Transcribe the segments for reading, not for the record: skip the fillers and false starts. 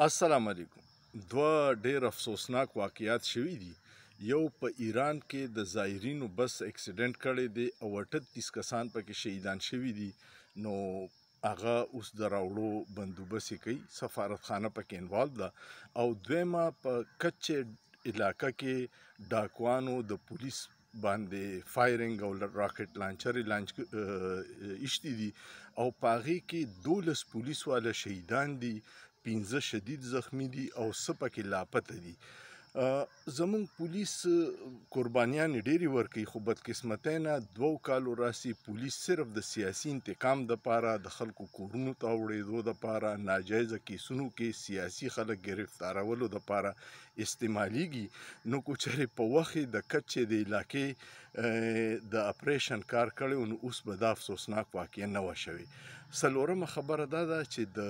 السلام علیکم. دوه ډېر افسوسناک واقعیات شوي دي. یو په ایران کې د زایرینو بس اکسیډنټ کړی دی او 38 کسان پکې شهیدان شوي دي. نو هغه اوس د راوړو بندوبست یې کوي، سفارتخانه پکې انوالو ده. او دویمه په کچ علاقه کې ډاکوانو د پولیس باندې فایرنګ او راکټ لانچر لانچ ایشتي دي او په هغې کې 12 پولیس والا شهیدان دي، 15 شدید زخمی دي او څه پکې لاپته دي. زمونږ پولیس قربانیانې ډېرې ورکوي، خو بدقسمتۍ نه 2 کالو راسي پولیس صرف د سیاسي انتقام دپاره، د خلکو کورونو ته وړېدو دپاره، ناجایزه کیسونو کې سیاسي خلک ګرفتارولو دپاره استعمالیږي. نو که چېرې په وخت د کچې د علاقې د اپریشن کار کړی و نو اوس به دا افسوسناک واقعه نه وه شوې. څلورمه خبره دا ده چې د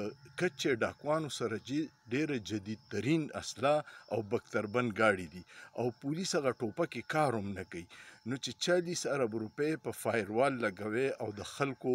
کچې ډاکوانو سره ډېره جدیدترین اسلحه او بکتربند ګاډي دي او پولیس هغه ټوپکې کار هم نه کوي. نو چې 40 ارب روپۍ په فایروال لګوي او د خلکو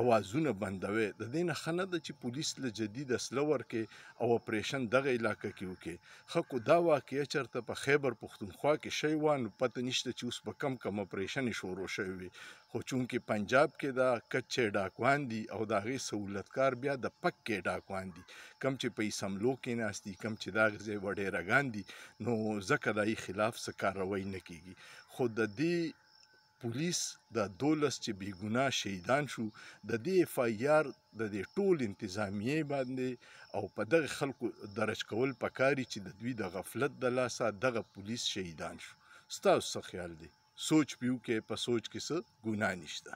اوازونه بندوي، د دې نه ښه نه ده چې پولیس له جدید اسلحه ورکړي او اپریشن دغه علاقه کې وکړي. ښه کو دا واقعه چېرته په خیبر پښتونخوا کې شوې وه نو پته نشته چې اوس به کم اپریشن شروع شوی وي. خو چونکې پنجاب کې دا کچې ډاکوان دي او د هغې سهولتکار بیا د پکې ډاکوان دي، کم چې په اسمبلو کې ناست دي، کم چې د هغې ځای وډېرهګان دي. نو ځکه د هغې خلاف څه کاروی نه کیږي. خو د دې پولیس د 12 چې بې ګناه شهیدان شو، د دې اف آی آر د دې ټول انتظامیې باندې او په دغه خلکو درج کول پکاري چې د دوی د غفلت د لاسه دغه پولیس شهیدان شو. ستاسو څه خیال دی؟ سوچ پیو کې په سوچ کې څه ګناه نشته.